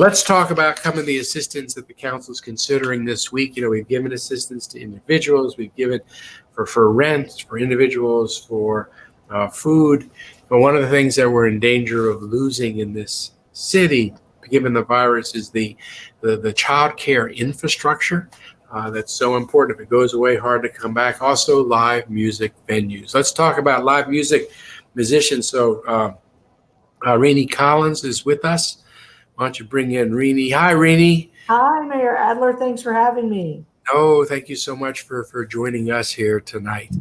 Let's talk about some of the assistance that the council is considering this week. We've given assistance to individuals. We've given for rent, for individuals, for food. But one of the things that we're in danger of losing in this city, given the virus, is the child care infrastructure. That's so important. If it goes away, hard to come back. Also, live music venues. Let's talk about live music musicians. So Reenie Collins is with us. Why don't you bring in Reenie? Hi, Reenie. Hi, Mayor Adler. Thanks for having me. Oh, thank you so much for joining us here tonight.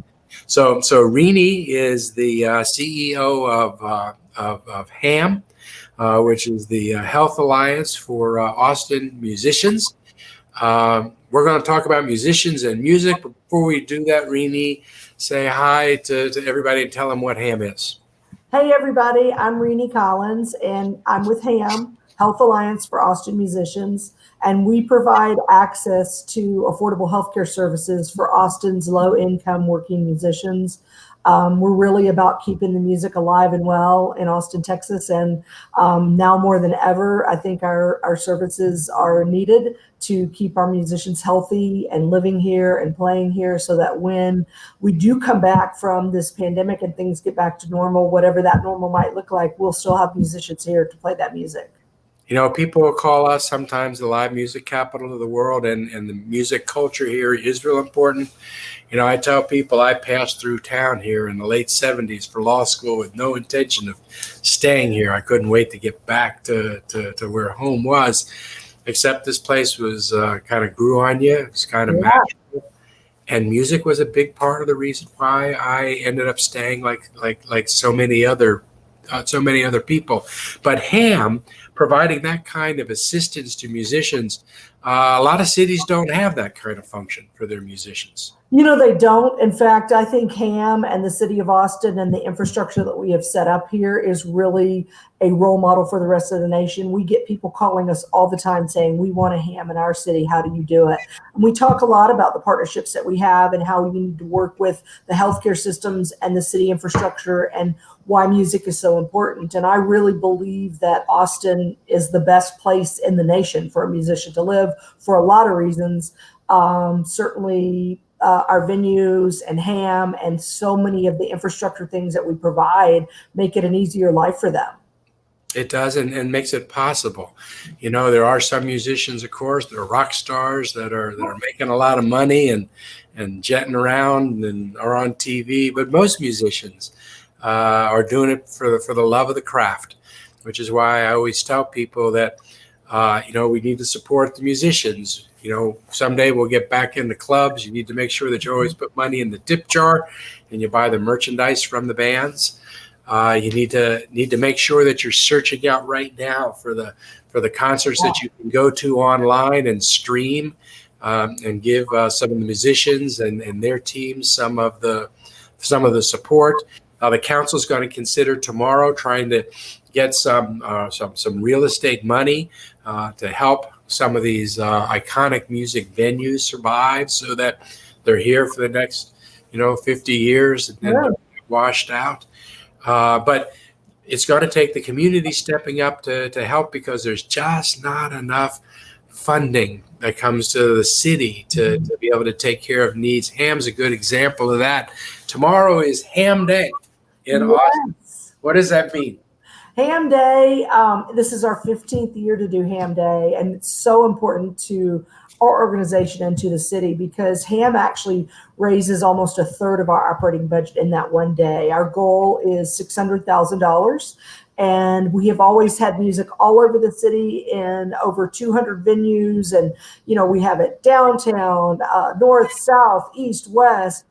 So Reenie is the CEO of HAAM, which is the Health Alliance for Austin musicians. We're going to talk about musicians and music. But before we do that, Reenie, say hi to everybody and tell them what HAAM is. Hey, everybody. I'm Reenie Collins, and I'm with HAAM, Health Alliance for Austin Musicians, and we provide access to affordable healthcare services for Austin's low-income working musicians. We're really about keeping the music alive and well in Austin, Texas, and now more than ever, I think our services are needed to keep our musicians healthy and living here and playing here, so that when we do come back from this pandemic and things get back to normal, whatever that normal might look like, we'll still have musicians here to play that music. People call us sometimes the live music capital of the world, and the music culture here is real important. I tell people I passed through town here in the late 70s for law school with no intention of staying here. I couldn't wait to get back to where home was, except this place was kind of grew on you. It's kind of magical. And music was a big part of the reason why I ended up staying like so many other people. But HAAM, providing that kind of assistance to musicians, a lot of cities don't have that kind of function for their musicians. They don't. In fact, I think HAAM and the city of Austin and the infrastructure that we have set up here is really a role model for the rest of the nation. We get people calling us all the time saying, we want a HAAM in our city. How do you do it? And we talk a lot about the partnerships that we have and how we need to work with the healthcare systems and the city infrastructure and why music is so important. And I really believe that Austin is the best place in the nation for a musician to live for a lot of reasons. Certainly, our venues and HAAM and so many of the infrastructure things that we provide make it an easier life for them. It does, and makes it possible. There are some musicians, of course, that are rock stars that are making a lot of money and jetting around and are on TV. But most musicians are doing it for the love of the craft, which is why I always tell people that we need to support the musicians. Someday we'll get back into clubs. You need to make sure that you always put money in the tip jar and you buy the merchandise from the bands. You need to make sure that you're searching out right now for the concerts that you can go to online and stream, and give some of the musicians and their teams some of the support. The council is going to consider tomorrow trying to get some real estate money to help some of these iconic music venues survive, so that they're here for the next 50 years and then they're washed out. But it's going to take the community stepping up to help, because there's just not enough funding that comes to the city to be able to take care of needs. HAAM's a good example of that. Tomorrow is HAAM Day in Austin. What does that mean? HAAM Day, this is our 15th year to do HAAM Day, and it's so important to our organization and to the city, because HAAM actually raises almost a third of our operating budget in that one day. Our goal is $600,000, and we have always had music all over the city in over 200 venues, and we have it downtown, north, south, east, west,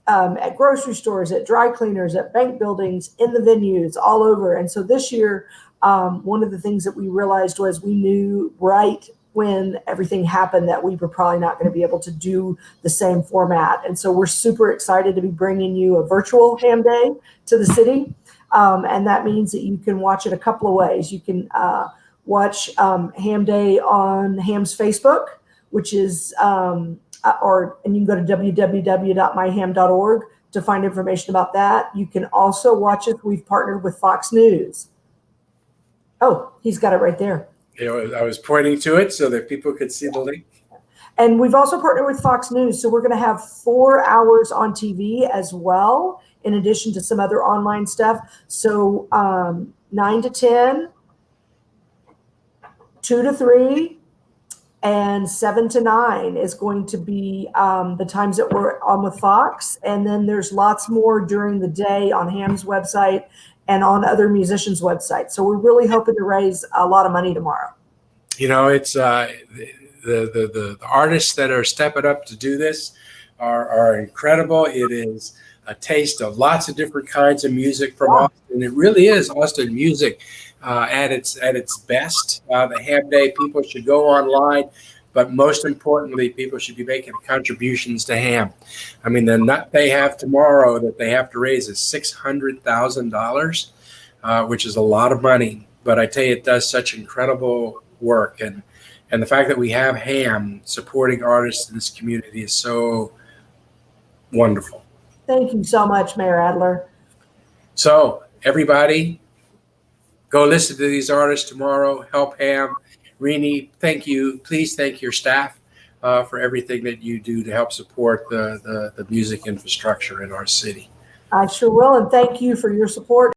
at grocery stores, at dry cleaners, at bank buildings, in the venues, all over. And so this year, one of the things that we realized was we knew right when everything happened that we were probably not going to be able to do the same format. And so we're super excited to be bringing you a virtual HAAM Day to the city. And that means that you can watch it a couple of ways. You can watch HAAM Day on HAAM's Facebook, which is and you can go to www.myham.org to find information about that. You can also watch it. We've partnered with Fox News. Oh, he's got it right there. I was pointing to it so that people could see the link. And we've also partnered with Fox News. So we're going to have 4 hours on TV as well, in addition to some other online stuff. So 9 to 10, 2 to 3, and 7 to 9 is going to be the times that we're on with Fox. And then there's lots more during the day on HAAM's website and on other musicians' websites. So we're really hoping to raise a lot of money tomorrow. It's the artists that are stepping up to do this are incredible. It is a taste of lots of different kinds of music from Austin. It really is Austin music at its best. The HAAM Day, people should go online, but most importantly, people should be making contributions to HAAM. I mean, the nut they have tomorrow that they have to raise is $600,000, which is a lot of money. But I tell you, it does such incredible work, and the fact that we have HAAM supporting artists in this community is so wonderful. Thank you so much, Mayor Adler. So everybody, go listen to these artists tomorrow. Help HAAM. Reenie, thank you. Please thank your staff for everything that you do to help support the music infrastructure in our city. I sure will, and thank you for your support.